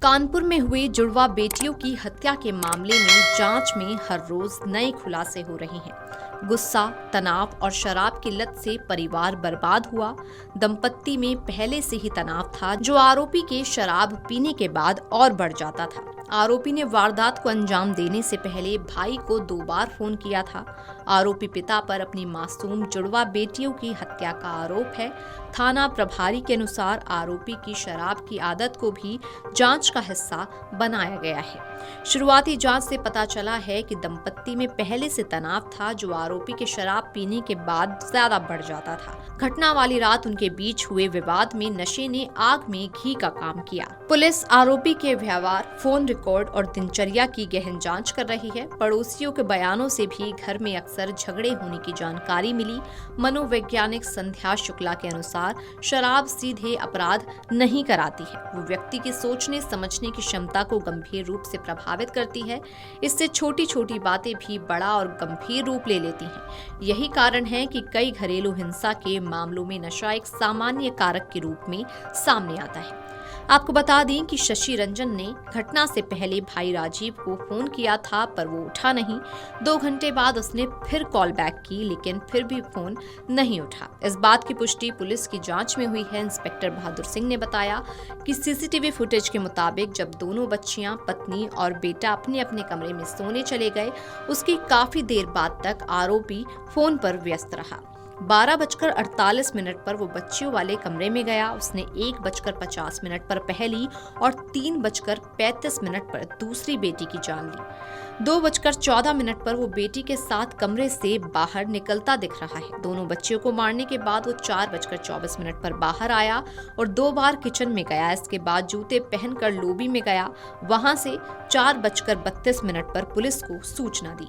कानपुर में हुई जुड़वा बेटियों की हत्या के मामले में जांच में हर रोज नए खुलासे हो रहे हैं। गुस्सा, तनाव और शराब की लत से परिवार बर्बाद हुआ। दंपत्ति में पहले से ही तनाव था, जो आरोपी के शराब पीने के बाद और बढ़ जाता था। आरोपी ने वारदात को अंजाम देने से पहले भाई को 2 बार फोन किया था। आरोपी पिता पर अपनी मासूम जुड़वा बेटियों की हत्या का आरोप है। थाना प्रभारी के अनुसार आरोपी की शराब की आदत को भी जांच का हिस्सा बनाया गया है। शुरुआती जांच से पता चला है कि दंपत्ति में पहले से तनाव था, जो आरोपी के शराब पीने के बाद ज्यादा बढ़ जाता था। घटना वाली रात उनके बीच हुए विवाद में नशे ने आग में घी का काम किया। पुलिस आरोपी के व्यवहार, फोन रिकॉर्ड और दिनचर्या की गहन जांच कर रही है। पड़ोसियों के बयानों से भी घर में अक्सर झगड़े होने की जानकारी मिली। मनोवैज्ञानिक संध्या शुक्ला के अनुसार शराब सीधे अपराध नहीं कराती है, वो व्यक्ति की सोचने समझने की क्षमता को गंभीर रूप से प्रभावित करती है। इससे छोटी छोटी बातें भी बड़ा और गंभीर रूप ले लेती हैं। यही कारण है कि कई घरेलू हिंसा के मामलों में नशा एक सामान्य कारक के रूप में सामने आता है। आपको बता दें कि शशि रंजन ने घटना से पहले भाई राजीव को फोन किया था, पर वो उठा नहीं। 2 घंटे बाद उसने फिर कॉल बैक की, लेकिन फिर भी फोन नहीं उठा। इस बात की पुष्टि पुलिस की जांच में हुई है। इंस्पेक्टर बहादुर सिंह ने बताया कि सीसीटीवी फुटेज के मुताबिक जब दोनों बच्चियां, पत्नी और बेटा अपने अपने कमरे में सोने चले गए, उसकी काफी देर बाद तक आरोपी फोन पर व्यस्त रहा। 12:48 पर वो बच्चियों वाले कमरे में गया। उसने 1:50 पर पहली और 3:35 पर दूसरी बेटी की जान ली। 2:14 पर वो बेटी के साथ कमरे से बाहर निकलता दिख रहा है। दोनों बच्चियों को मारने के बाद वो 4:24 पर बाहर आया और 2 बार किचन में गया। इसके बाद जूते पहनकर लॉबी में गया। वहां से 4:32 पर पुलिस को सूचना दी।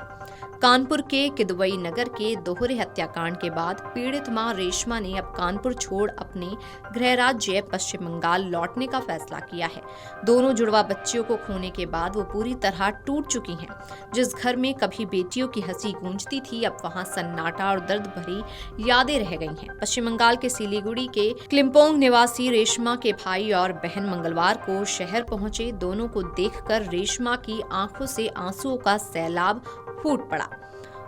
कानपुर के किदवई नगर के दोहरे हत्याकांड के बाद पीड़ित मां रेशमा ने अब कानपुर छोड़ अपने गृह राज्य पश्चिम बंगाल लौटने का फैसला किया है। दोनों जुड़वा बच्चियों को खोने के बाद वो पूरी तरह टूट चुकी हैं। जिस घर में कभी बेटियों की हंसी गूंजती थी, अब वहां सन्नाटा और दर्द भरी यादें रह गई हैं। पश्चिम बंगाल के सिलीगुड़ी के क्लिम्पोंग निवासी रेशमा के भाई और बहन मंगलवार को शहर पहुंचे। दोनों को देखकर रेशमा की आंखों से आंसुओं का सैलाब फूट पड़ा।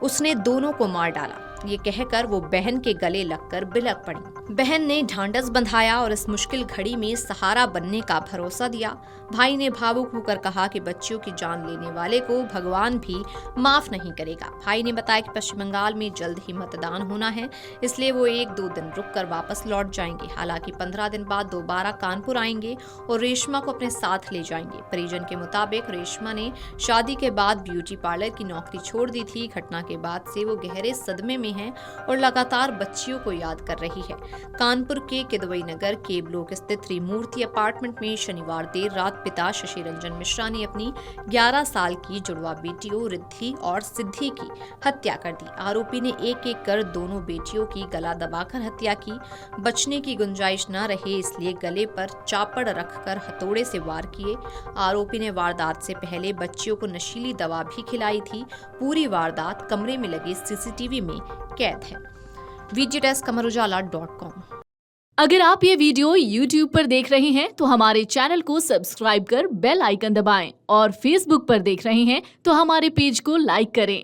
उसने दोनों को मार डाला, ये कहकर वो बहन के गले लगकर बिलख पड़ी। बहन ने ढांढस बंधाया और इस मुश्किल घड़ी में सहारा बनने का भरोसा दिया। भाई ने भावुक होकर कहा कि बच्चियों की जान लेने वाले को भगवान भी माफ नहीं करेगा। भाई ने बताया कि पश्चिम बंगाल में जल्द ही मतदान होना है, इसलिए वो 1-2 दिन रुककर वापस लौट जाएंगे। हालांकि 15 दिन बाद दोबारा कानपुर आएंगे और रेशमा को अपने साथ ले जाएंगे। परिजन के मुताबिक रेशमा ने शादी के बाद ब्यूटी पार्लर की नौकरी छोड़ दी थी। घटना के बाद से वो गहरे सदमे में है और लगातार बच्चियों को याद कर रही है। कानपुर के किदवई नगर के ब्लॉक स्थित त्रिमूर्ति अपार्टमेंट में शनिवार देर रात पिता शशि रंजन मिश्रा ने अपनी 11 साल की जुड़वा बेटियों रिद्धि और सिद्धि की हत्या कर दी। आरोपी ने एक-एक कर दोनों बेटियों की गला दबाकर हत्या की। बचने की गुंजाइश न रहे, इसलिए गले पर चापड़ रखकर हथौड़े से वार किए। आरोपी ने वारदात से पहले बच्चियों को नशीली दवा भी खिलाई थी। पूरी वारदात कमरे में लगे सीसीटीवी में कैद है। VGTescamaraujala.com। अगर आप ये वीडियो YouTube पर देख रहे हैं तो हमारे चैनल को सब्सक्राइब कर बेल आइकन दबाएं और Facebook पर देख रहे हैं तो हमारे पेज को लाइक करें।